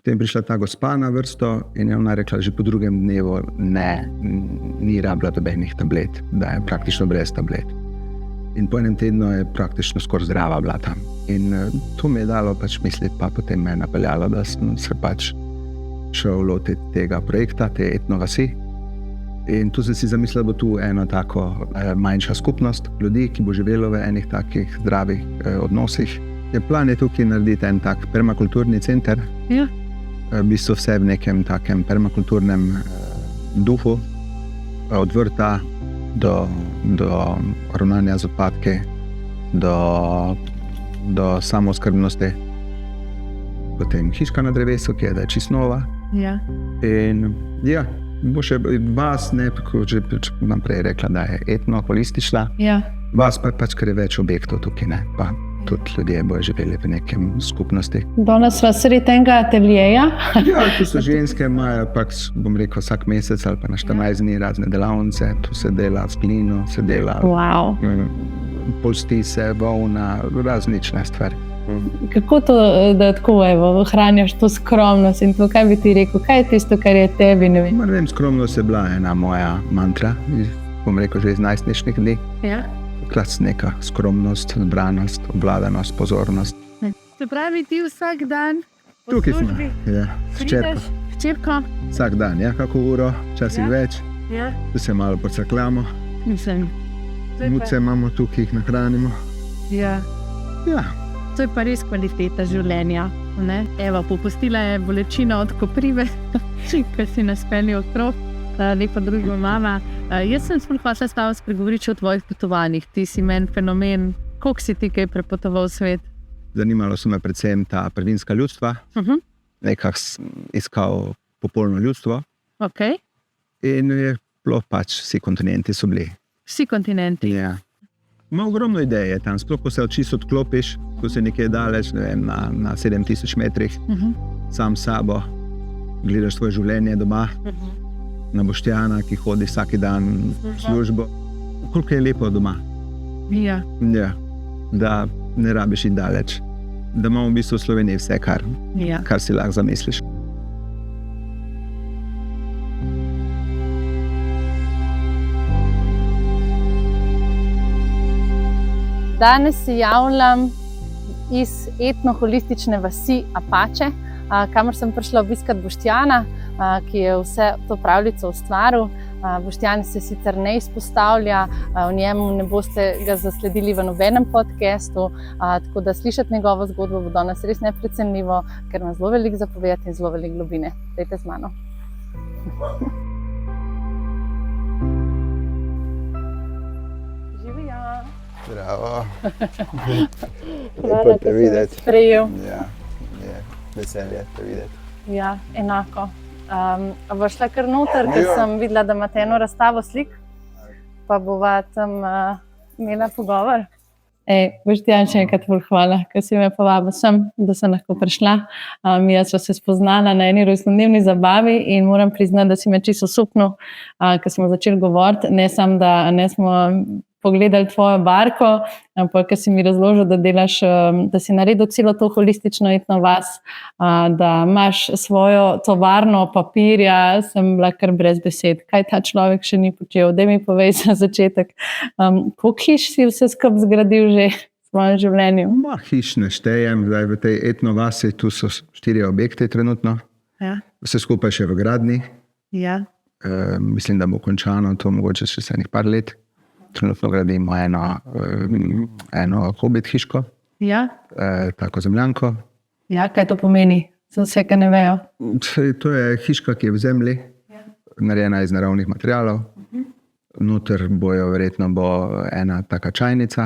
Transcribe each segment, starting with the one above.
Potem prišla ta gospa na vrsto in je ona rekla, že po drugem dnevu ne, ni rabila dobenih tablet, da je praktično brez tablet. In po enem tednu je praktično skoraj zdrava bila tam. In to mi je dalo pač misliti, pa potem me je napeljalo, da sem se pač šel lotiti tega projekta, te etnovasi. In tu sem si zamislil, da bo tu eno tako manjša skupnost ljudi, ki bo živelo v enih takih zdravih odnosih. Plan je tukaj narediti en tak permakulturni center. Ja. V bistvu vse v nekem takem permakulturnem duhu, od vrta do ravnanja z odpadki, do samooskrbnosti. Potem hiška na drevesu, ki je čisto nova. Ja. In ja, bo še vas, ne, kot že nam prej rekla, da je etno-holistična. Ja. Vas pač, ker je več objektov tukaj, ne, pa tudi ljudje bojo živeli v nekem skupnosti. Danes sva sredi enega ateljeja. Ja, tu so ženske, imajo pač, bom rekel, vsak mesec ali pa na 14 dni razne delavnice, tu se dela s glino, se dela polsti se, volna, različne stvari. Kako to, da tako ohranjaš to skromnost in to, kaj bi ti rekel, kaj je tisto, kar je tebi, ne vem? Skromnost je bila ena moja mantra, bom rekel, že iz najstniških dni. Ja. Neka skromnost, zbranost, obvladanost, pozornost. Se pravi, ti vsak dan tukaj smo, ja, s hčerko? Vsak dan, ja, kako uro, včasih več. Ja. Tu se malo pocakljamo. Mislim. Muce imamo tukaj, jih nahranimo. Ja. Ja. To je pa res kvaliteta življenja. Ne? Evo, popustila je bolečina od koprive, ko si nas pelil okrog. Lepa družba mama. Jaz sem sploh hvala s tabo spregovoriti o tvojih potovanjih. Ti si meni fenomen. Koliko si ti kaj prepotoval v svet? Zanimalo so me predvsem ta prvinska ljudstva. Nekako iskal popolno ljudstvo. Okay. In je bilo pač, vsi kontinenti so bili. Vsi kontinenti? Ja. Ima ogromno ideje tam, sploh ko se čisto odklopiš, ko si nekaj daleč, ne vem, na 7000 metrih, sam s sabo, gledaš svoje življenje doma. Na Boštjana, ki hodi vsak dan v službo. Koliko je lepo doma. Ja. Ja. Da ne rabiš iti daleč. Da imamo v bistvu v Sloveniji vse, kar si lahko zamisliš. Danes se javljam iz etno-holistične vasi Apače, kamor sem prišla obiskat Boštjana, ki je vse to pravljico ustvaril. Boštjan se sicer ne izpostavlja, v njemu ne boste ga zasledili v nobenem podcastu, tako da slišati njegovo zgodbo bo danes res neprecenljivo, ker ima zelo veliko zapovedati in zelo veliko globine. Dajte z mano. Živijo! Zdravo! Hvala, da si me sprejel. Ja, veselje te videti. Ja, enako. A bo šla kar noter, ker sem videla, da imate eno razstavo slik, pa bova tam imela pogovor. Boštjan, še enkrat hvala, ker si me povabil sem, da sem lahko prišla. Mi sva se spoznala na eni rojstnodnevni zabavi in moram priznati, da si me čisto osupnil, ker smo začeli govoriti, ne samo, da ne smo pogledali tvojo barko, ampak ker si mi razložil, da delaš, da si naredil celo to holistično etno vas, da imaš svojo tovarno papirja, sem bila kar brez besed. Kaj ta človek še ni počel? Daj mi povej za začetek. Koliko hiš si vse skupaj zgradil že v svojem življenju? Hiš ne štejem, zdaj v tej etno vasi, tu so 4 objekte trenutno. Ja. Vse skupaj še v gradnji. Ja. Mislim, da bo končano to mogoče še enih par let. Trenutno gradimo eno hobit hiško, tako zemljanko. Ja, kaj to pomeni? Za vse, ki ne vejo. To je hiška, ki je v zemlji, narejena iz naravnih materialov. Noter verjetno bo ena taka čajnica,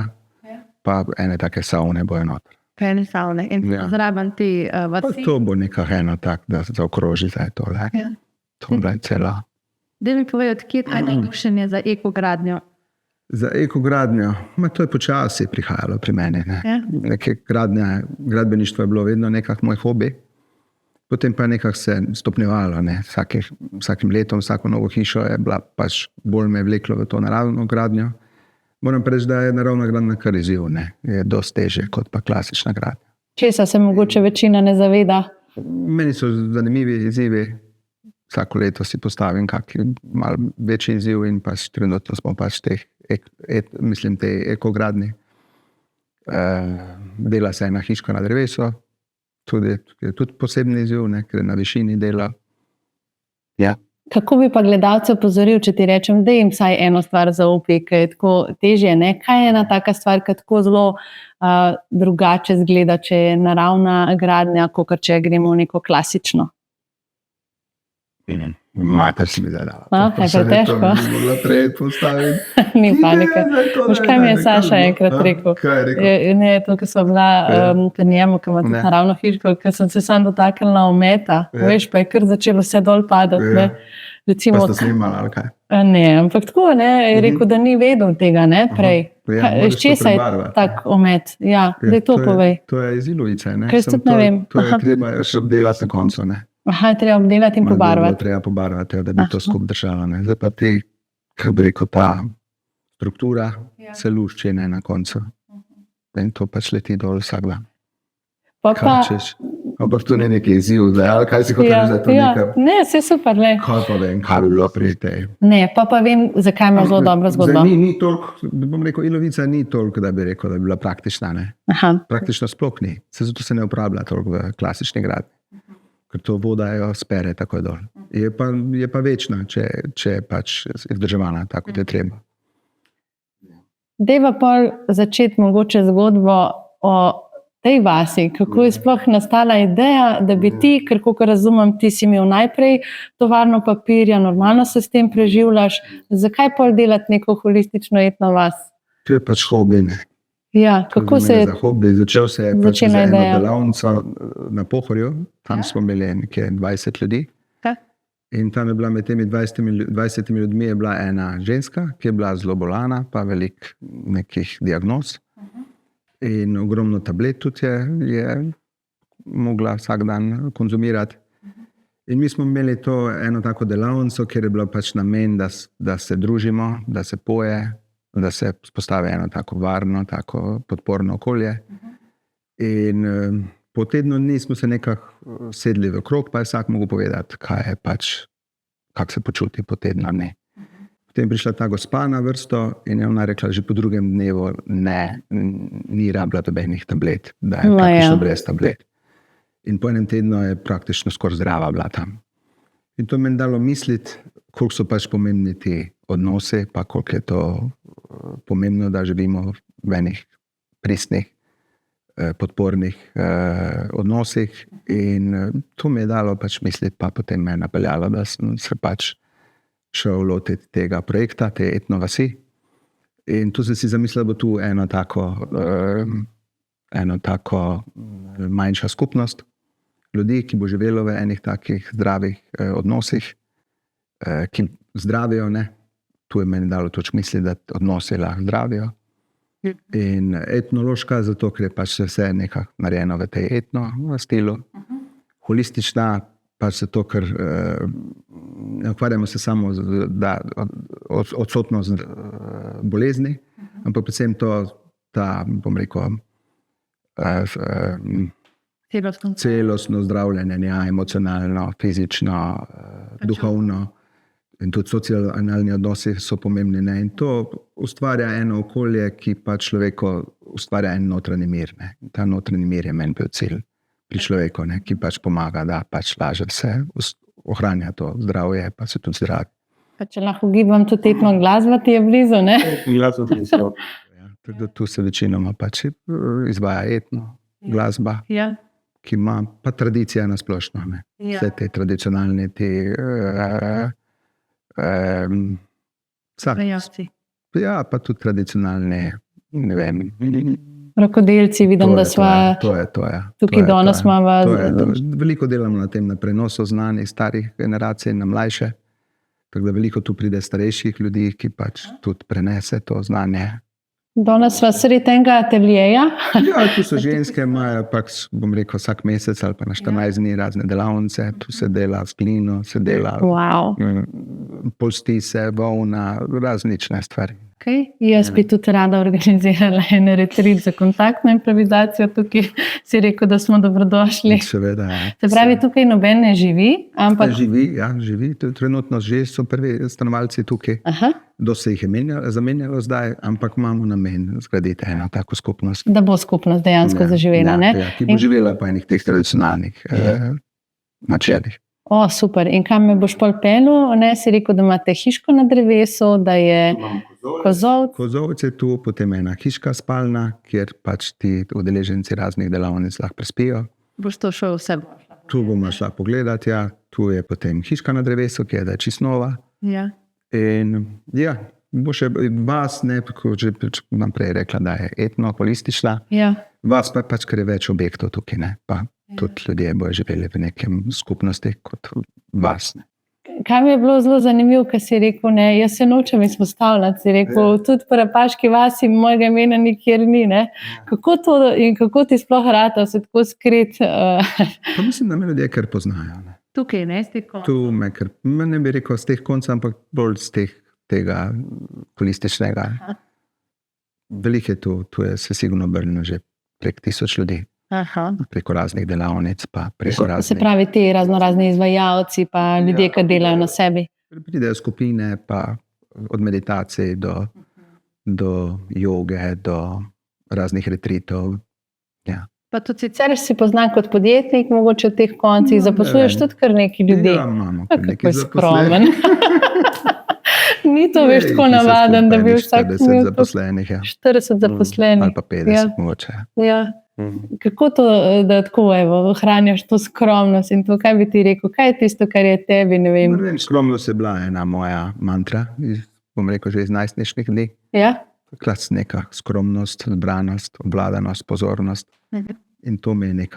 pa ene take savne bojo noter. Pa ene savne. In zraven ti vasi? To bo nekaj eno tak, da se zaokroži zdaj tole. To je celo. Daj mi povej, odkje je navdušenje za ekogradnjo? Za ekogradnjo, to je počasi prihajalo pri meni. Gradbeništvo je bilo vedno nekak moj hobi, potem pa nekak se stopnjevalo. Vsakim letom, vsako novo hišo je bila pač bolj me vleklo v to naravno gradnjo. Moram reči, da je naravna gradnja kar izziv, je dosti težje kot pa klasična gradnja. Česa se mogoče večina ne zaveda? Meni so zanimivi izzivi. Vsako leto si postavim kakšen malo večji izziv in pač trenutno smo pač teh, tej ekogradni. Dela se ena hiška na drevesu, tudi posebni izziv, ne, ker je na višini dela. Ja. Kako bi pa gledalce opozoril, če ti rečem, da jim vsaj eno stvar zaupi, ki je tako težje, ne? Kaj je ena taka stvar, ki tako zelo drugače zgleda, če je naravna gradnja, kakor če gremo v neko klasično? Mater si mi zadala. Je pa težko. Prej postaviti. Ni panike. Veš, kaj mi je Saša enkrat rekel? Kaj je rekel? Ne, to, ko smo bila pri njemu, ko ima tudi naravno hiško, ker sem se sam dotaknila ometa, veš, pa je kar začelo vse dol padati. Ne. Recimo, pa ste snimali, ali kaj? Ne, ampak tako, ne, je rekel, da ni vedel tega, ne, prej. S česa je tak omet? Ja, da je to povej. To je iz ilovice, ne? Kaj tudi ne vem. To je treba še obdelati na koncu, ne? Aha, treba obdelati in pobarvati. Treba pobarvati, da bi to skupaj držalo, ne? Zdaj pa ti, kako bi rekel, ta struktura se lušči, ne, na koncu. In to pač leti dol vsak dan. Ampak to ni neki izziv, ali kaj si hotel reči, da je to nekaj? Ne, vse super, le. Kaj pa vem, kaj bi bilo pri tej? Ne, pa vem, zakaj ima zelo dobro zgodbo. Zdaj ni toliko, bom rekel, ilovica ni toliko, da bi rekel, da bi bila praktična, ne. Aha. Praktično sploh ni. Zato se ne uporablja toliko v klasični gradnji. Ker to voda jo spere takoj dol. Je pa večna, če je pač vzdrževana, tako da je treba. Dejva pol začeti mogoče zgodbo o tej vasi, kako je sploh nastala ideja, da bi ti, ker koliko razumem, ti si imel najprej tovarno papirja, normalno se s tem preživljaš, zakaj pol delati neko holistično etno vas? To je pač hobi, ne. Ja, kako se je... Za hobi, začel se je pač za eno delavnico na Pohorju, tam smo imeli nekje 20 ljudi. In tam je bila med temi 20 ljudmi je bila ena ženska, ki je bila zelo bolana, pa veliko nekih diagnoz. In ogromno tablet tudi je mogla vsak dan konzumirati. In mi smo imeli to eno tako delavnico, kjer je bilo pač namen, da se družimo, da se poje, da se postavi eno tako varno, tako podporno okolje. In po tednu dni smo se nekako sedli v krog, pa je vsak mogel povedati, kaj je pač, kako se počuti po tednu dni. Potem je prišla ta gospa na vrsto in je ona rekla, že po drugem dnevu ne, ni rabila nobenih tablet, da je praktično brez tablet. In po enem tednu je praktično skoraj zdrava bila tam. In to meni dalo misliti, koliko so pač pomembni ti odnosi, pa koliko je to pomembno, da živimo v enih pristnih, podpornih odnosih. In to mi je dalo pač misliti, pa potem me je napeljalo, da sem se pač šel lotiti tega projekta, te etno vasi. In tu sem si zamislil, da bo tu eno tako manjša skupnost ljudi, ki bo živelo v enih takih zdravih odnosih, ki zdravijo, ne. Tu je meni dalo toč misli, da odnosi lahko zdravijo. In etnološka, zato ker je pač vse nekako narejeno v tej etno stilu. Holistična, pač zato, ker ne ukvarjamo se samo z odsotnost bolezni, ampak predvsem ta, bom rekel, celostno zdravljenje, emocionalno, fizično, duhovno. In tudi socialni odnosi so pomembni. Ne? In to ustvarja eno okolje, ki pa človeku ustvarja en notranji mir. Ne? Ta notranji mir je meni bil cilj pri človeku, ne? Ki pač pomaga, da pač lažje se ohranja to zdravje, pa se tudi zdravi. Pa če lahko gibam, tudi etno glasba ti je blizu, ne? Glasba ti je. Ja, tu se večinoma pač izvaja etno glasba, ki ima pa tradicija na splošno. Ne? Vse te tradicionalne ja, pa tudi tradicionalne, ne vem. Rokodelci, vidim, da sva tukaj danes imava. Veliko delamo na tem, na prenosu znanj starih generacij na mlajše. Tako da veliko tu pride starejših ljudi, ki pač tudi prenese to znanje. Danes sva sredi enega ateljeja. Ja, tu so ženske, imajo pač, bom rekel, vsak mesec ali pa na 14 dni razne delavnice. Tu se dela s glino, se dela polsti se, volna, različne stvari. Okay. Jaz bi tudi rada organizirala en retreat za kontaktno improvizacijo. Tukaj si rekel, da smo dobrodošli. Seveda, ja. Se pravi, tukaj noben ne živi, ampak... Živi. Trenutno že so prvi stanovalci tukaj. Aha. Dosti jih je zamenjalo zdaj, ampak imamo namen zgraditi eno tako skupnost. Da bo skupnost dejansko zaživela, ne? Ki bo živela po enih teh tradicionalnih načelih. O, super. In kam me boš pol pelil? Ne, si rekel, da imate hiško na drevesu, da je kozolc. Kozolc je tu, potem ena hiška spalna, kjer pač ti udeleženci raznih delavnic lahko prespijo. Boš to šel vse? Tu bomo šla pogledati, ja. Tu je potem hiška na drevesu, ki je da čisto nova. Ja. In ja, bo še vas, ne, kot že vam prej rekla, da je etno-holistična. Ja. Vas pa pač, ker je več objektov tukaj, ne, pa tudi ljudje bojo živeli v nekem skupnosti kot vas. Ne. Kaj mi je bilo zelo zanimivo, ker si rekel, ne, jaz se nočem izpostavljati, si rekel, tudi po Rapaški vasi mojega imena nikjer ni, ne. Kako to in kako ti sploh rata se tako skrit? Pa mislim, da me ljudje kar poznajo, ne. Tukaj, ne, z teh koncev? Tu me kar, ne bi rekel z teh koncev, ampak bolj z tega holističnega. Veliko je tu je se sigurno obrnilo že prek 1000 ljudi. Aha. Preko raznih delavnic, pa preko raznih... Se pravi, ti razni izvajalci, pa ljudje, ki delajo na sebi. Pridejo skupine, pa od meditacij do joge, do raznih retritov. Ja. Pa tudi sicer si poznan kot podjetnik, mogoče v teh koncih zaposluješ tudi kar neki ljudi. Ja, imamo kar nekaj skromen. Ni to več tako navaden, da bi vsak 40 zaposlenih. 40 zaposlenih. Ali pa 50 mogoče. Ja. Kako to, da tako ohranjaš to skromnost in to, kaj bi ti rekel, kaj je tisto, kar je tebi, ne vem? Skromnost je bila ena moja mantra, bom rekel že iz najstniških dni. Ja? Klas neka skromnost, zbranost, obvladanost, pozornost. In to mi je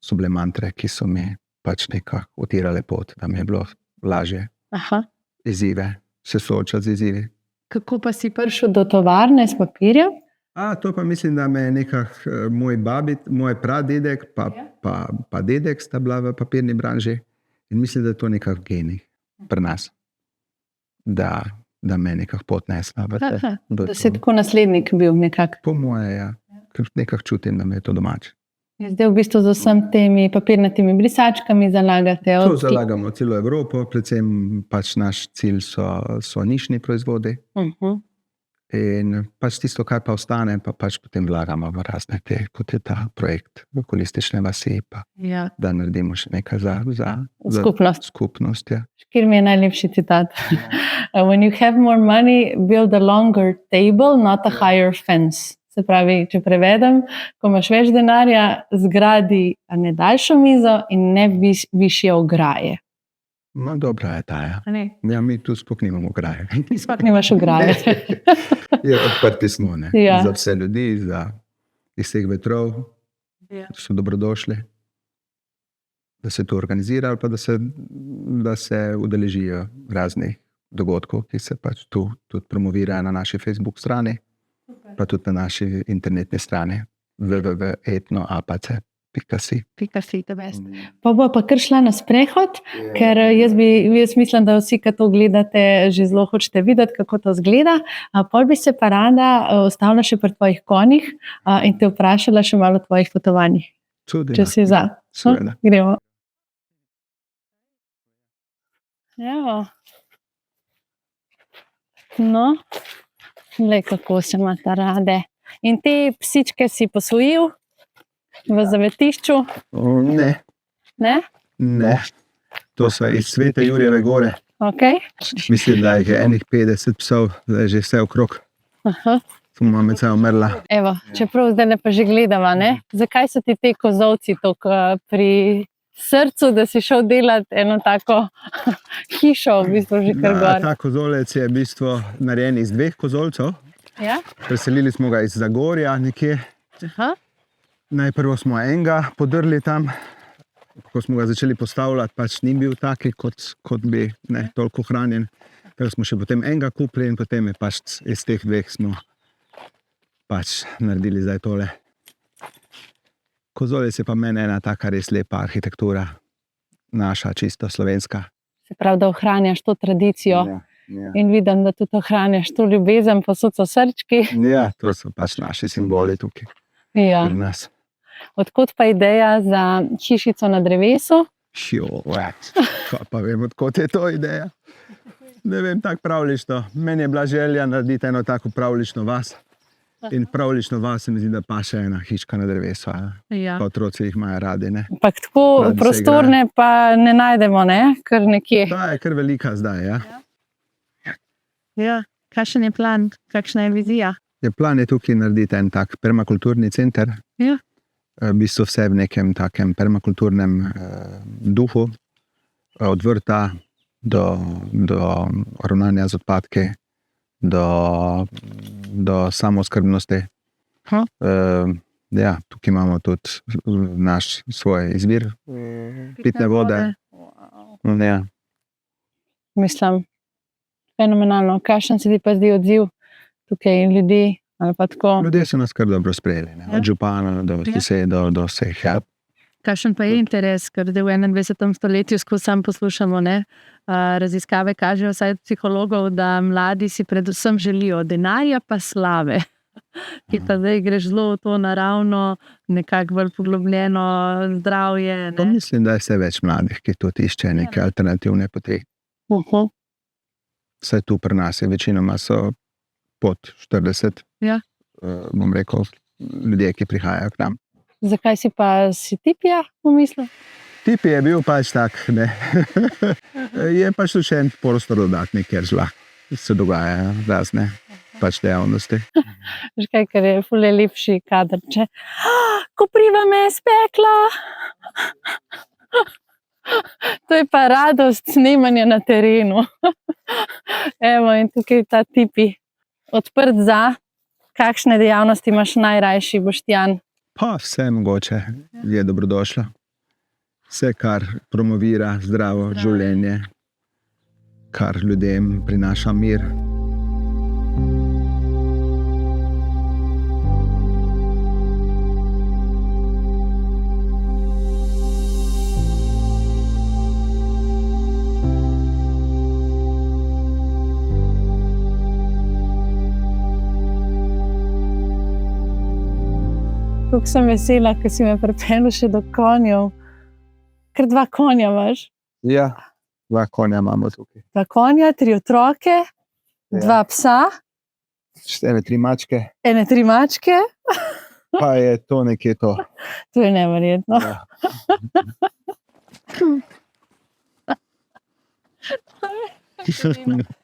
so bile mantre, ki so mi pač nekako utirale pot, da mi je bilo lažje. Aha. Izzive, se soočati z izzivi. Kako pa si prišel do tovarne s papirjem? To pa mislim, da me je nekako moj pradedek pa dedek sta bila v papirni branži in mislim, da je to nekako genij pri nas, da me je nekako pot nesla. Da si tako naslednik bil nekako. Po moje, ja. Ker nekako čutim, da me je to domač. Zdaj v bistvu z vsem temi papirnatimi brisačkami zalagate? To zalagamo celo Evropo, predvsem pač naš cilj so nišni proizvodi. In pač tisto, kar pa ostane, pa pač potem vlagamo v razne te, kot je ta projekt v holistične vasi, pa da naredimo še nekaj za skupnost. Ja. Kjer mi je najlepši citat? When you have more money, build a longer table, not a higher fence. Se pravi, če prevedem, ko imaš več denarja, zgradi ne daljšo mizo in ne višje ograje. Dobra je ta, ja. Ja, mi tu sploh nimamo ograje. Sploh nimaš ograje. Odprti smo, ne. Ja. Za vse ljudi, iz vseh vetrov, so dobrodošli, da se to organizira ali pa da se udeležijo raznih dogodkov, ki se pač tu tudi promovirajo na naši Facebook strani, pa tudi na naši internetni strani www.etnoapace.si. Pa bo pa kar šla na sprehod, ker jaz mislim, da vsi, ki to gledate, že zelo hočete videti, kako to zgleda. Pol bi se pa rada ostavila še pri tvojih konjih in te vprašala še malo o tvojih potovanjih. Tudi, če si za. Gremo. Evo. No, le kako se imata rade. In te psičke si posvojil v zavetišču? Ne. Ne? Ne. To so iz Svete Jurjeve gore. Okay. Mislim, da je enih 50 psov, da je že vse okrog. Smo mamica umrla. Evo, čeprav zdaj ne pa že gledava, ne? Zakaj so ti te kozolci toliko pri srcu, da si šel delati eno tako hišo v bistvu že kar gor? Ta kozolec je v bistvu narejen iz 2 kozolcev. Ja? Preselili smo ga iz Zagorja nekje. Najprvo smo enega podrli tam, ko smo ga začeli postavljati, pač ni bil taki, kot bi, ne, toliko hranjen. Tako smo še potem enega kupili in potem je pač iz teh 2 smo pač naredili zdaj tole. Kozolec je pa meni ena taka res lepa arhitektura, naša čisto slovenska. Se pravi, da ohranjaš to tradicijo. Ja. in vidim, da tudi ohranjaš to ljubezen, posod so srčki. Ja, to so pač naši simboli tukaj Ja. pri nas. Odkot pa ideja za hišico na drevesu? Kaj pa vem, odkot je to ideja. Ne vem, tako pravlično. Meni je bila želja narediti eno tako pravlično vas. In pravlično vas se mi zdi, da pa še ena hiška na drevesu. Ja. Pa otroci jih imajo radi. Ne? Ampak tako Radi se prostorne pa ne najdemo, ne? Kar nekje. Ta je kar velika zdaj. Ja. Ja, kakšen je plan, kakšna je vizija? Plan je tukaj narediti en tak permakulturni center. Ja. V bistvu vse v nekem takem permakulturnem duhu, od vrta do ravnanja z odpadki, do samooskrbnosti. Ja, tukaj imamo tudi naš svoj izvir pitne vode. Ja. Mislim, fenomenalno. Kakšen se ti pa zdi odziv tukaj ljudi? Ali pa tako? Ljudje so nas kar dobro sprejeli. Ne? Od župana do sosedov, do vseh. Ja. Kakšen pa je interes, ker v 21. stoletju skozi sam poslušamo, ne? Raziskave kažejo, vsaj od psihologov, da mladi si predvsem želijo denarja pa slave. Ki pa zdaj greš zelo v to naravno, nekako bolj poglobljeno zdravje. Pa mislim, da je vse več mladih, ki tudi išče neke alternativne poti. Vse tu pri nas je večinoma so pod 40, Ja. Bom rekel, ljudje, ki prihajajo k nam. Zakaj si tipija v mislu? Tipi je bil pač tak, ne. Je pač tu še en prostor dodatni, ker se dogajajo razne pač dejavnosti. Že kaj, ker je ful je lepši kader, če kopriva me je spekla. To je pa radost snemanja na terenu. Evo, in tukaj ta tipi. Odprt za, kakšne dejavnosti imaš najrajši, Boštjan? Pa vse mogoče je dobrodošlo. Vse, kar promovira zdravo življenje, kar ljudem prinaša mir. Kako sem vesela, ker si me pripeljal še do konjev. Ker 2 konja imaš. Ja, 2 konja imamo tukaj. 2 konja, 3 otroke, 2 psa, 3 mačke, 3 mačke. pa je to nekje to. To je neverjetno. Ja.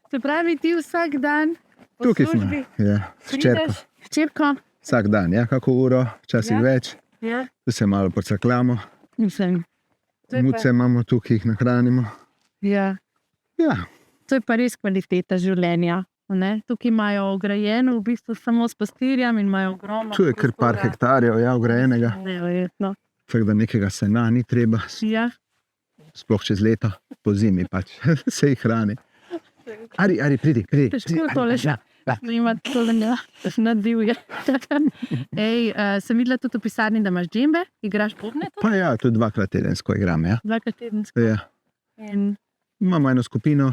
Se pravi, ti vsak dan po Tukaj smo. službi Ja, hčerko. prideš hčerko? Vsak dan, ja, kako uro, včasih Ja. več. Ja, Tu se malo pocrkljamo, mislim. To je muce imamo tukaj, jih nahranimo. Ja. Ja, To je pa res kvaliteta življenja. Ne? Tukaj imajo ograjeno, v bistvu samo s pastirjem in imajo ogromno. tu je kar par prostora. hektarjev, ja, ograjenega. Neverjetno. Tako da nekega sena ni treba, Ja. sploh čez leto, po zimi pač se jih hrani. Ari, pridi. Težko tole še. Ima tole na divje. Ej, sem videla tudi v pisarni, da imaš džembe, igraš bobne tudi? Pa ja, tudi 2-krat tedensko igram, ja. 2 tedensko. Ja. In Imamo eno skupino,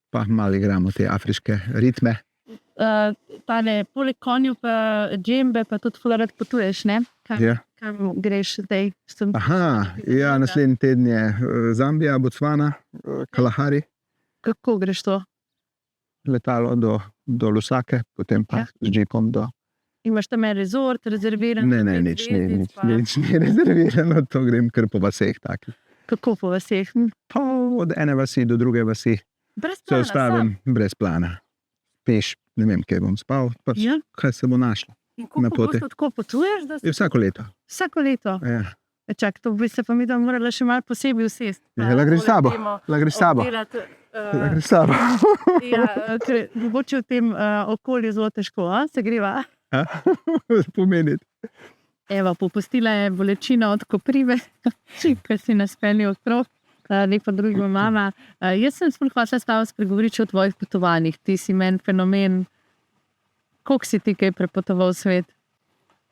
pa malo igramo te afriške ritme. tale, poleg konju pa džembe, pa tudi ful rad potuješ, ne? Ja. Kam greš zdaj? Aha, ja, naslednji teden je Zambija, Botswana, Kalahari, Kako greš to? letalo do Lusake, potem pa Ja. z džipom do... Imaš tam en rezort, rezerviran? Ne, 5 nič zvezdic, pa- ni rezervirano, to grem kar po vaseh takih. Kako po vaseh? Pa od ene vasi do druge vasi Brez se plana, ustavim brez plana. Peš, ne vem, kje bom spal, pa Ja. kaj se bo našlo. In kako na poti. pogosto tako potuješ? Da Je vsako leto. Vsako leto. Ja. Čak, to bi se pa mi da morala še malo posebej usesti. La greš s sabo. La greš s sabo. La greš s sabo. Ja, ker mogoče v tem okolju zelo težko, se greva. Pomeniti. Evo, popustila je bolečina od koprive, ker si nas pelil okrog, lepa druga mama. Jaz sem sploh hotela s tabo spregovoriti o tvojih potovanjih. Ti si meni fenomen. Koliko si ti kaj prepotoval v svet?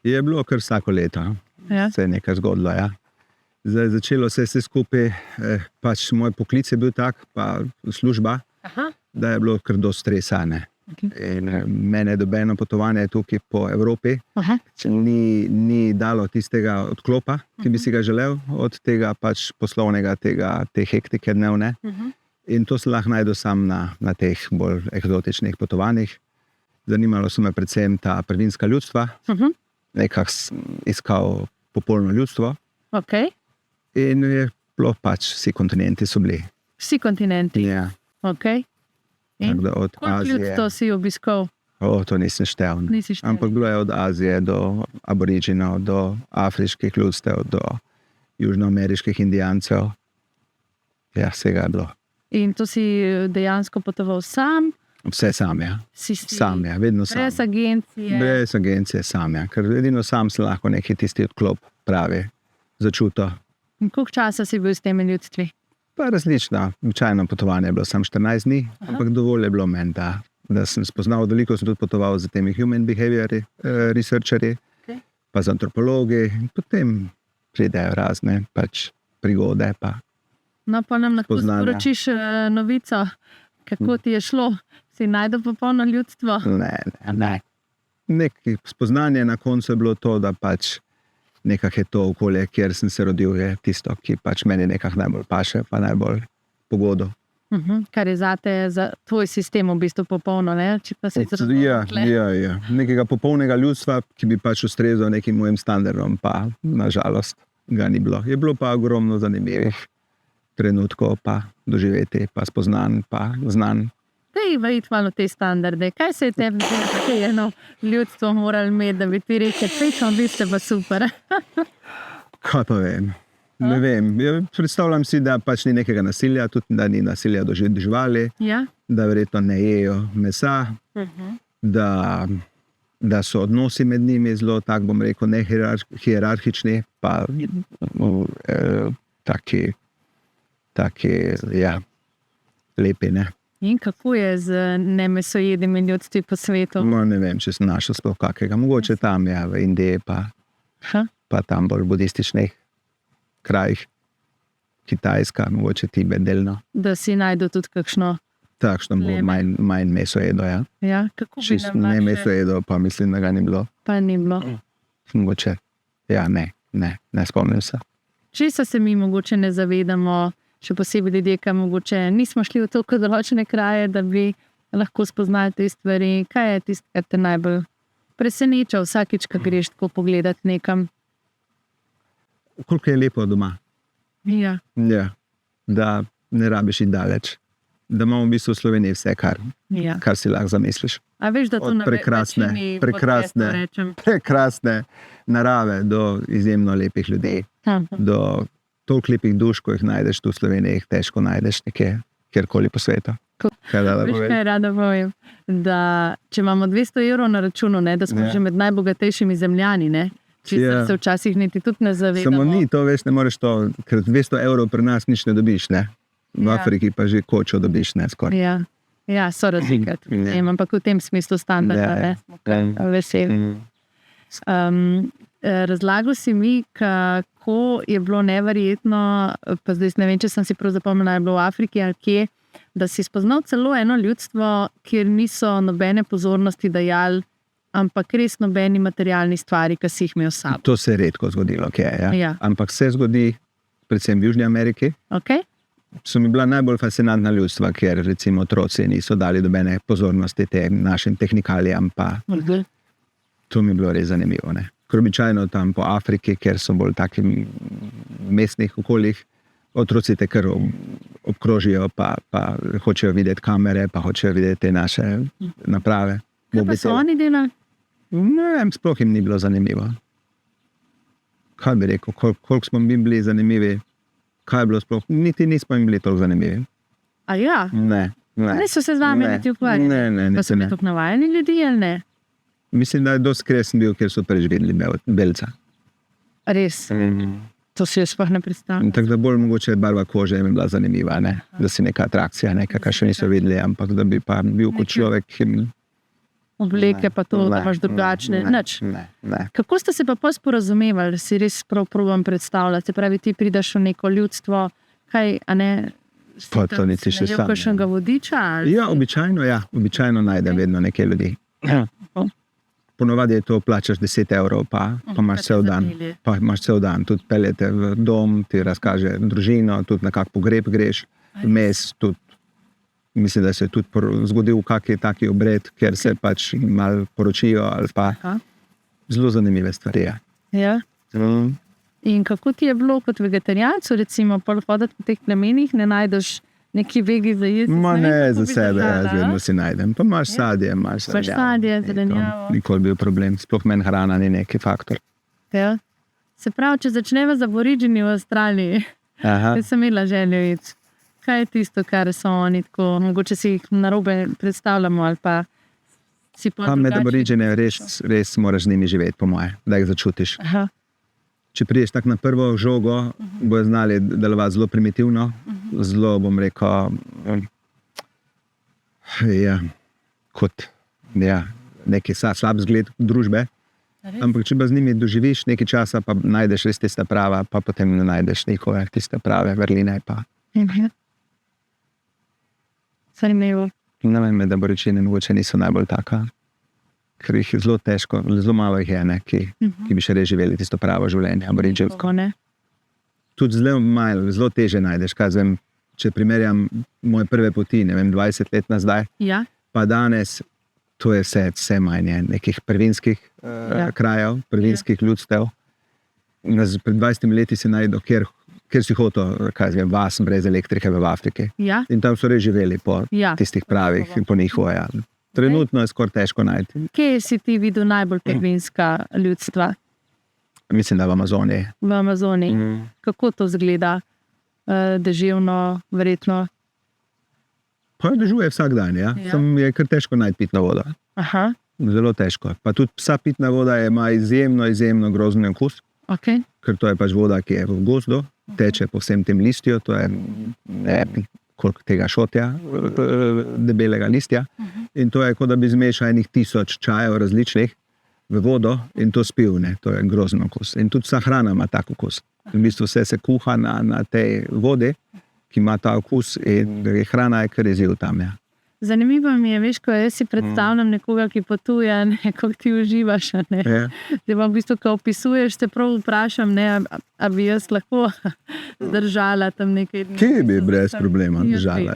Je bilo kar vsako leto. Ja? Se je nekaj zgodilo. Ja. Začelo se je vse skupaj, pač moj poklic je bil tak, pa služba. Aha. da je bilo kar do stresa. In mene dobeno potovanje tukaj po Evropi ni dalo tistega odklopa, ki bi si ga želel, od tega pač poslovnega, te hektike dnevne. In to se lahko najdu sam na teh bolj eksotičnih potovanjih. Zanimalo so me predvsem ta prvinska ljudstva, nekako iskal popolno ljudstvo. In je bilo pač, vsi kontinenti so bili. Vsi kontinenti? Ja. Koliko ljudstva si obiskal? To nisem štel. Ampak bilo je od Azije do aboriginov, do afriških ljudstev, do južnoameriških indijancev. Ja, vsega je bilo. In to si dejansko potoval sam? Vse sam, ja. Sam, ja, vedno sam. Brez agencije? Brez agencije sam, ja. Ker edino sam se lahko neki tisti odklop pravi, začuto. In koliko časa si bil s temi ljudstvi? Pa različna. Običajno potovanje je bilo samo 14 dni, ampak dovolj je bilo meni, da sem spoznal, veliko sem tudi potoval z temi human behavior researcherji, pa z antropologi, in potem pridejo razne pač prigode. No, pa nam lahko sporočiš novico, kako ti je šlo? Si najdel popolno ljudstvo? Ne. Nekaj spoznanje na koncu je bilo to, da pač nekako je to okolje, kjer sem se rodil, je tisto, ki pač meni nekako najbolj paše, pa najbolj pogodo. Kar je zate, za tvoj sistem v bistvu popolno, ne? Ja. Nekega popolnega ljudstva, ki bi pač ustrezal nekim mojim standardom, pa nažalost ga ni bilo. Je bilo pa ogromno zanimivih trenutkov, pa doživeti, pa spoznan, pa znan. Dej vajit malo te standarde. Kaj se je tebi eno ljudstvo moralo imeti, da bi ti rekel, pečom, vi ste pa super? Kaj pa vem? Ne vem. Predstavljam si, da pač ni nekega nasilja, tudi da ni nasilja do živali, da verjetno ne jejo mesa, da so odnosi med njimi zelo, tako bom rekel, ne hierarhični, pa taki, lepi, ne. In kako je z nemesojedimi ljudstvi po svetu? Ne vem, če sem našel sploh kakega. Mogoče tam, v Indiji, pa tam bolj budističnih krajih. Kitajska, mogoče Tibet delno. Da si najdel tudi kakšno? Takšno bolj manj mesojedo, ja. Ja, kako bi nam ne mesojedo, pa mislim, da ga ni bilo. Pa ni bilo. Mogoče, ne spomnim se. Česa se mi mogoče ne zavedamo, še posebej ljudje, ki mogoče nismo šli v toliko določene kraje, da bi lahko spoznali te stvari. Kaj je tisto, kar te najbolj preseneča vsakič, ko greš tako pogledati nekam? Koliko je lepo doma. Ja. Da ne rabiš iti daleč. Da imamo v bistvu v Sloveniji vse, kar si lahko zamisliš. A veš, da to na prekrasne narave do izjemno lepih ljudi. Do toliko lepih duš, ko jih najdeš tu v Sloveniji, jih težko najdeš nekje, kjerkoli po svetu. Veš, kaj rada povem? Da če imamo 200 evrov na računu, da smo že med najbogatejšimi zemljani, čisto se včasih niti tudi ne zavedamo. Samo ni, to veš, ne moreš to, ker 200 evrov pri nas nič ne dobiš, ne? V Afriki pa že kočo dobiš, ne, skoraj. Ja, so razlike. Ampak v tem smislu standarda, smo veseli. Razlagal si mi, kako je bilo neverjetno, pa zdaj ne vem, če sem si prav zapomnila, je bilo v Afriki ali kje, da si spoznal celo eno ljudstvo, kjer niso nobene pozornosti dajali, ampak res nobeni materialni stvari, ki si jih imel s sabo. To se je redko zgodilo, ampak se zgodi, predvsem v Južni Ameriki. So mi bila najbolj fascinantna ljudstva, kjer recimo otroci niso dali dobene pozornosti tem našim tehnikalijam, pa to mi je bilo res zanimivo, ne. Ker običajno tam po Afriki, kjer so bolj takim mestnih okoljih, otroci te kar obkrožijo, pa hočejo videti kamere, pa hočejo videti te naše naprave. Kaj pa so oni delali? Ne vem, sploh jim ni bilo zanimivo. Kaj bi rekel, koliko smo mi bili zanimivi, kaj je bilo sploh, niti nismo jim bili toliko zanimivi. A ja? Ne. Niso se z vami niti ukvarjali? Ne. Pa so mi toliko navajeni ljudi, ali ne? Mislim, da je dosti kresen bil, ker so preč videli belca. Res? To si jaz sploh ne predstavljam. Tako da bolj mogoče barva kože je mi bila zanimiva, ne? Da si neka atrakcija, kar še niso videli, ampak da bi pa bil kot človek. Obleke pa to, da imaš drugačne. Ne. Kako ste se pa sporazumevali, si res prav probam predstavljati? Se pravi, ti prideš v neko ljudstvo, kaj, a ne, Pa to niti še Je sam. kakšnega vodiča? Ali? Ja, običajno najdem vedno nekaj ljudi. Ponovadi je to, plačaš 10 evrov, pa imaš cel dan. Pa imaš cel dan, tudi peljete v dom, ti razkaže družino, tudi na kak pogreb greš, vmes tudi. Mislim, da se je tudi zgodil kakšen taki obred, kjer se pač malo poročijo ali pa zelo zanimive stvari. Ja. In kako ti je bilo kot vegetarijancu, recimo, hoditi po teh plemenih, ne najdeš neki vegi za jesti? Ma ne, za sebe, jaz vedno si najdem. Pa imaš sadje, imaš sadje, zelenjavo. Nikoli bil problem, sploh meni hrana ni neki faktor. Ja. Se pravi, če začneva z Aboridžini v Avstraliji, jaz sem imela željo iti. Kaj je tisto, kar so oni tako, mogoče si jih narobe predstavljamo ali pa si pa drugačni? Med Aboridžine res moraš z njimi živeti, po moje, da jih začutiš. Aha. Če priješ tako na prvo žogo, bojo znali delovati zelo primitivno, zelo, bom rekel, kot neki slab zgled družbe. Ampak če pa z njimi doživiš nekaj časa, pa najdeš res tista prava, pa potem ne najdeš njihove tiste prave vrline. Zanimivo. Ne vem, da Aboridžini mogoče niso najbolj taka, ker jih je zelo težko, zelo malo jih je, ki bi še res živeli tisto pravo življenje, aboridžinsko. Tudi zelo teže najdeš, če primerjam moje prve poti, 20 let nazaj, pa danes, to je vse manj nekih prvinskih krajev, prvinskih ljudstev. Pred 20 leti si najdel, kjer si hotel, vas brez elektrike v Afriki. In tam so res živeli po tistih pravih in po njihovo. Trenutno je skoraj težko najti. Kje si ti videl najbolj prvinska ljudstva? Mislim, da v Amazoniji. V Amazoniji. Kako to izgleda? Deževno, verjetno? Pa dežuje vsak dan, Samo je kar težko najti pitno vodo. Aha. Zelo težko. Pa tudi vsa pitna voda ima izjemno grozen okus. Okay. Ker to je pač voda, ki je v gozdu, teče po vsem tem listju, to je koliko tega šotja, debelega listja. In to je, kot da bi zmešal 1000 čajev različnih v vodo in to spil, to je grozen okus. In tudi vsa hrana ima tak okus. V bistvu vse se kuha na tej vodi, ki ima ta okus in hrana je kar izziv tam. Zanimivo mi je, veš, ko jaz si predstavljam nekoga, ki potuje, kako ti uživaš. Zdaj pa v bistvu, ko opisuješ, te prav vprašam, a bi jaz lahko zdržala tam nekaj dni. Kje bi brez problema držala?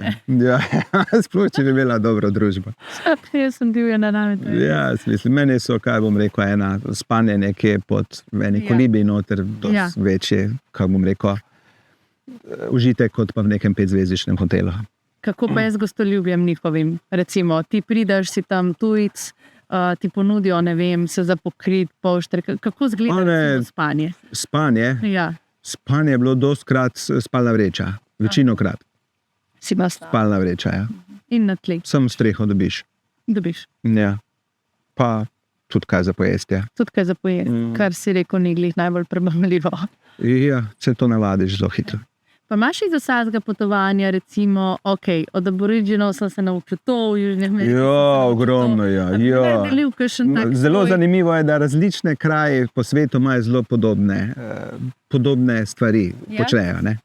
Sploh, če bi imela dobro družbo. Jaz sem divja na nami. Meni so, kaj bom rekel, spanje nekje pod eni kolibi noter, dosti večje, kaj bom rekel, užitek kot pa v nekem 5-zvezdičnem hotelu. Kako pa je z gostoljubjem njihovim? Recimo, ti prideš, si tam tujec, ti ponudijo, se za pokrit, pošter. Kako izgleda spanje? Spanje? Spanje je bilo dostkrat spalna vreča. Večinokrat. Si pa spalna vreča, In na tleh? Samo streho dobiš. Dobiš? Pa tudi kaj za pojesti. Tudi kaj za pojesti, kar si rekel, ni glih najbolj prebavljivo. Se to navadiš zelo hitro. Pa imaš iz vsakega potovanja, recimo, od Aboridžinov sem se naučil to, v Južni Ameriki. Ogromno, Zelo zanimivo je, da različne kraje po svetu imajo zelo podobne stvari, počnejo. Ne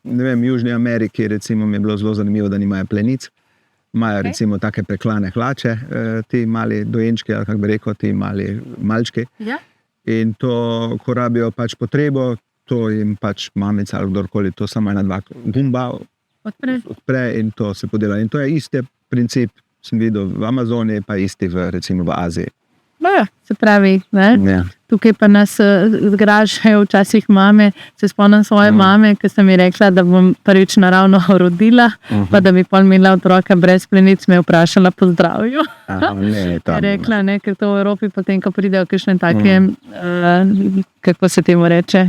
vem, v Južni Ameriki recimo mi je bilo zelo zanimivo, da nimajo plenic. Imajo recimo take preklane hlače, ti mali dojenčki, ali kako bi rekel, ti mali malčki. In to, ko rabijo pač potrebo, to jim pač mamica ali kdorkoli, to samo 1-2 gumba odpre in to se podela. In to je isti princip, sem videl v Amazoniji, pa isti recimo v Aziji. Se pravi, tukaj pa nas zgražajo včasih mame. Se spomnim svoje mame, ki sem mi rekla, da bom prvič naravno rodila, pa da bi pol imela otroka brez plenic, me vprašala po zdravju. Rekla, ker to v Evropi potem, ko pridejo kakšne take, kako se temu reče,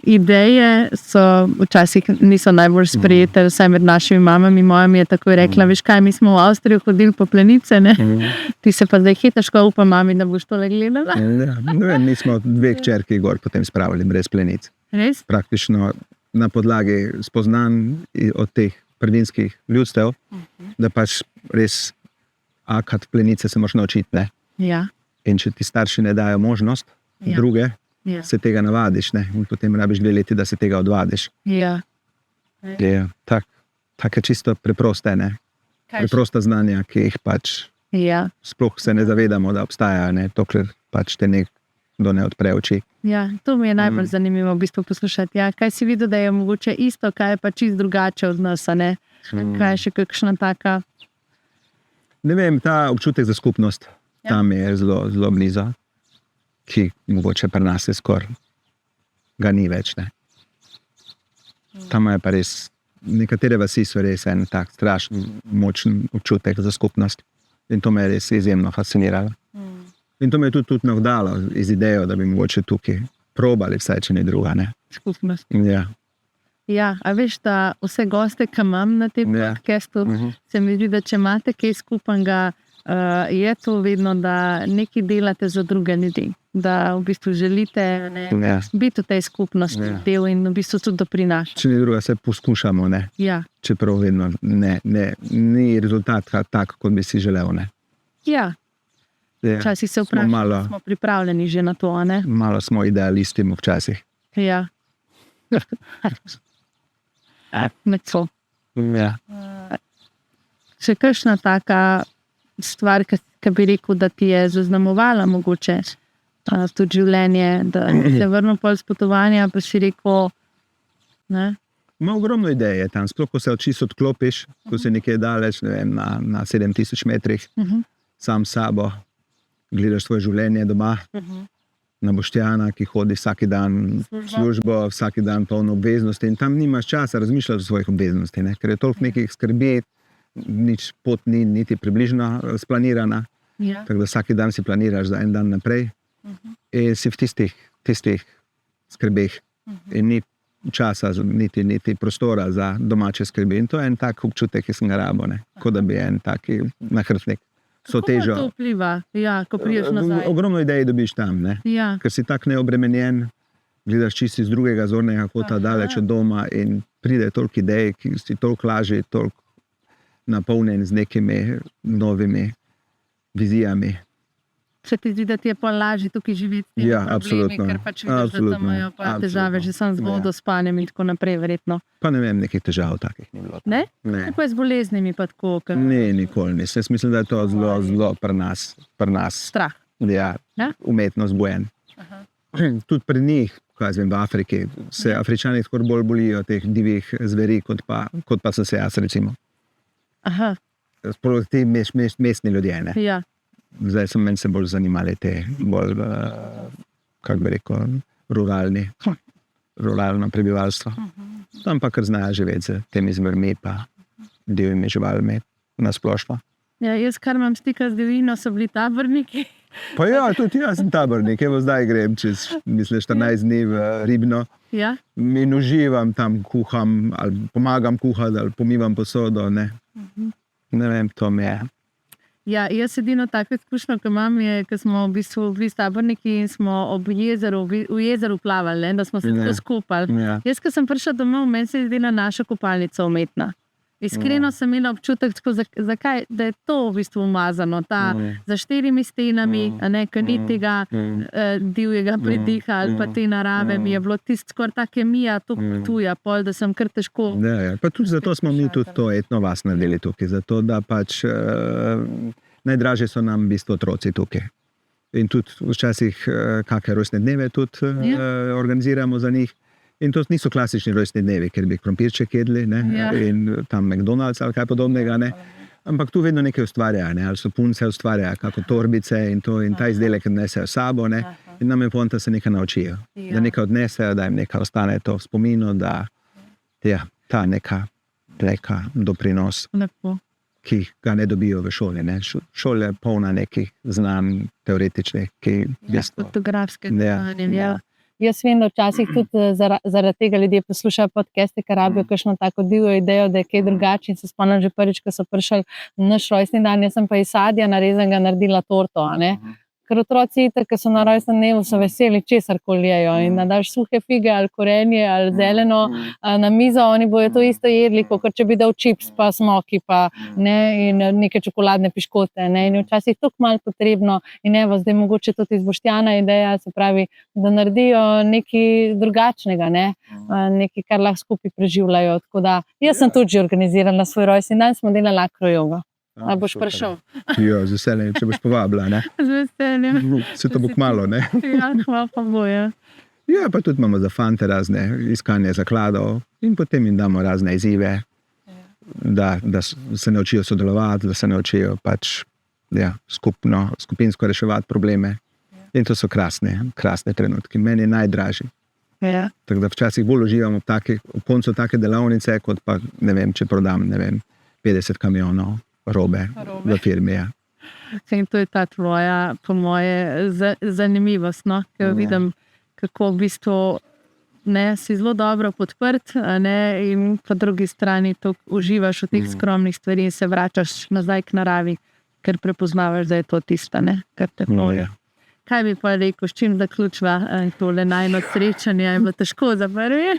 ideje so včasih niso najbolj sprejete, vsaj med našimi mamami. Moja mi je tako rekla, veš kaj, mi smo v Avstrijo hodili po plenice, ti se pa zdaj težko upa mami, da boš tole gledala. Mi smo 2 hčerki gor potem spravili brez plenic. Res? Praktično na podlagi spoznanj od teh prvinskih ljudstev, da pač res kad plenice se moraš naučiti. In če ti starši ne dajo možnost, druge, se tega navadiš, in potem rabiš 2 leti, da se tega odvadiš. Tak. take čisto preproste, ne? Preprosta znanja, ki jih pač Ja, sploh se ne zavedamo, da obstajajo, ne? Dokler pač te nekdo ne odpre oči. ja, to mi je najbolj zanimivo v bistvu poslušati. Ja, kaj si videl, da je mogoče isto, kaj je pa čist drugače od nas, a ne? Kaj je še kakšna taka? Ne vem, ta občutek za skupnost tam je zelo, zelo blizu, ki mogoče pri nas je skoraj ga ni več, ne? Tam je pa res, nekatere vasi so res en tak strašen, močen občutek za skupnost. In to me je res izjemno fasciniralo. In to me je tudi navdalo iz idejo, da bi mogoče tukaj probali vsaj, če ne druga, ne? Skupnost. Ja. Ja, a veš, da vse goste, ki imam na tem podcastu, se mi zdi, da če imate kaj skupnega, je to vedno, da nekaj delate za druge ljudi. Da v bistvu želite biti v tej skupnosti del in v bistvu tudi doprinašati. Če ne druga, se poskušamo, ne? Ja. Čeprav vedno ni rezultat tak, kot bi si želel, ne? Ja. Včasih se vprašamo, smo pripravljeni že na to, a ne? Malo smo idealisti včasih. Ja. Neko. Ja. Še kakšna taka stvar, ki bi rekel, da ti je zaznamovala mogoče tudi življenje, da se vrnil pol s potovanja, pa si rekel, ne? Ima ogromno ideje tam, sploh ko se čisto odklopiš, ko si nekje daleč, ne vem, na 7000 metrih, sam s sabo, gledaš svoje življenje doma, na Boštjana, ki hodi vsak dan službo, vsak dan polno obveznosti in tam nimaš časa razmišljati o svojih obveznosti, ne? Ker je toliko nekih skrbi, nič pot ni niti približno splanirana, tako da vsak dan si planiraš za en dan naprej in si v tistih skrbeh in ni časa, niti prostora za domače skrbi in to je en tak občutek, ki sem ga rabil, ne? Kot da bi en taki nahrbtnik. Kako pa to vpliva, ko priješ nazaj? Ogromno idej dobiš tam, ne? Ker si tak neobremenjen, gledaš čisto iz drugega zornega kota, daleč od doma in pride toliko idej, ki si toliko lažje, toliko napolnjen z nekimi novimi vizijami. Se ti zdi, da ti je pa lažje tukaj živeti s temi problemi, ker pač vidiš, da tam imajo pa težave, že sam z vodospanjem in tako naprej, verjetno. Pa ne vem, nekih težav takih ni bilo. Ne? Ne. Pa je z boleznimi pa tako? Ne, nikoli nisem. Jaz mislim, da je to zelo, zelo pri nas. Strah. Ja, umetno zbujen. Tudi pri njih, kaj vem, v Afriki, se Afričani tako bolj bolijo teh divjih zveri, kot pa so se jaz, recimo. Aha. Sploh ti mestni ljudje, ne? Ja. Zdaj so meni se bolj zanimali te bolj, kako bi rekel, ruralno prebivalstvo. Tam pa kar znajo živeti z temi zvrmi pa divjimi živalmi na splošno. Ja, jaz kar imam stika z divjino, so bili taborniki. Pa ja, tudi jaz sem tabornik. Evo zdaj grem čez, mislim, 14 dni v Ribno. Ja. In uživam tam, kuham, ali pomagam kuhati, ali pomivam posodo, ne. Ne vem, to mi je. Ja, jaz edino tako izkušnjo, ki imam, je, ko smo v bistvu bili taborniki in smo v jezeru plavali, da smo se tako skupali. Ja. Jaz, ko sem prišla domov, meni se je zdela naša kopalnica umetna. Iskreno sem imela občutek, zakaj, da je to v bistvu umazano, za 4 stenami, ko ni tega divjega pridiha ali pa te narave, mi je bilo tisto skoraj ta kemija, to tuja, pol, da sem kar težko. Ja, pa tudi zato smo mi tudi to etno vas naredili tukaj, zato da pač najdražje so nam v bistvu otroci tukaj. In tudi včasih kakšne rojstne dneve tudi organiziramo za njih. In to niso klasični rojstni dnevi, ker bi krompirček jedli, ne? In tam McDonald's ali kaj podobnega, ne? Ampak tu vedno nekaj ustvarjajo, ne? Ali so punce ustvarjajo, kako torbice in to, in ta izdelek nesejo sabo, ne? In nam je poanta, da se nekaj naučijo, da nekaj odnesejo, da jim nekaj ostane to v spominu, da ta neka doprinos, ki ga ne dobijo v šoli, ne? Šole je polna nekih znanj teoretičnih, ki fotografske znanje, Jaz vem, da včasih tudi zaradi tega ljudje poslušajo podcaste, ker rabijo kakšno tako divjo idejo, da je kaj drugače. In se spomnim že prvič, ko so prišli na naš rojstni dan, jaz sem pa iz sadja narezanega naredila torto, Ker otroci, ki so na rojstnem dnevu, so veseli, česar koli jejo. In da daš suhe fige ali korenje ali zeleno na mizo, oni bojo to isto jedli, kot če bi dal čips, pa smoki, pa ne, in neke čokoladne piškote. Ne. In včasih tako malo potrebno. In evo, zdaj mogoče tudi iz Boštjana ideja, se pravi, da naredijo nekaj drugačnega, ne. Nekaj, kar lahko skupaj preživljajo. Tako da, jaz sem tudi že organizirala svoj rojstni dan, smo delali akrojogo. Ali boš prišel? Jo, z veseljem, če boš povabila, ne? Z veseljem. Se to bo kmalu, ne? Ja, hvala pa boja. Ja, pa tudi imamo za fante razne iskanje zakladov in potem jim damo razne izzive, da se naučijo sodelovati, da se naučijo pač skupinsko reševati probleme. In to so krasne trenutki. Meni je najdražji. Ja. Tako da včasih bolj uživamo v koncu take delavnice, kot pa, ne vem, če prodam, 50 kamionov robe v firmi. Ja. In to je ta tvoja, po moje, zanimivost, no? Ker vidim, kako v bistvu si zelo dobro podprt, ne? In po drugi strani to uživaš v teh skromnih stvari in se vračaš nazaj k naravi, ker prepoznavaš, da je to tista, ne? Kar te poje. Kaj bi pa rekel, s čim zaključva tole najno srečanje? Je bilo težko za prvi?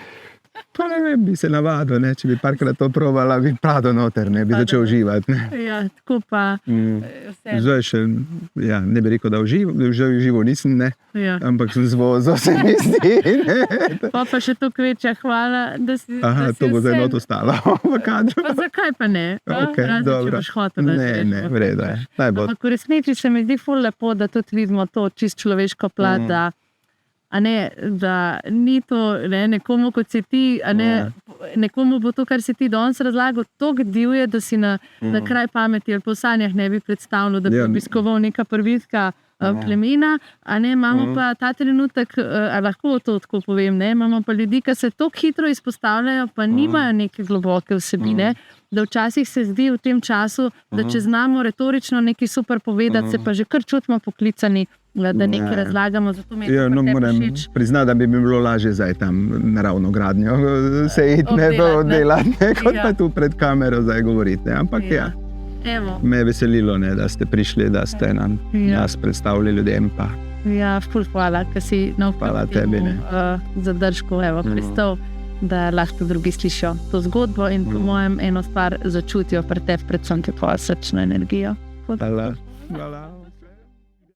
Pa ne vem, bi se navadil, ne? Če bi parkrat to probala, bi padel noter, ne? Bi začel uživati. Ne? Ja, tako pa Zdaj še, ne bi rekel, da užival nisem, ne? Ja. Ampak z vozo se mi zdi. Pa še to kvečja hvala, da si to bo zdaj not ostalo v kadru. Pa zakaj pa ne? Okay, Razen, če boš hotel. Ne, v redu je. Ampak v resnici se mi zdi ful lepo, da tudi vidimo to čist človeško plat, da ni to nekomu, kot si ti, nekomu bo to, kar si ti danes razlagal, toliko divje, da si na kraj pameti ali po sanjah ne bi predstavljal, da bi obiskoval neka prvitka plemena, imamo pa ta trenutek, lahko to tako povem, imamo pa ljudi, ki se tako hitro izpostavljajo, pa nimajo neke globoke vsebine, da včasih se zdi v tem času, da če znamo retorično nekaj super povedati, se pa že kar čutimo poklicani, da nekaj razlagamo, zato mi je to moram priznati, da bi mi bilo lažje zdaj tam naravno gradnjo se iti, oddelati, kot pa tu pred kamero zdaj govoriti. Ampak me je veselilo, da ste prišli, da ste nas predstavili ljudem. Ja, ful hvala, ker si navkrat temu zadržku pristal, da lahko drugi slišijo to zgodbo in po mojem eno stvar začutijo pri tebi, predvsem te tvojo srčno energijo. Hvala.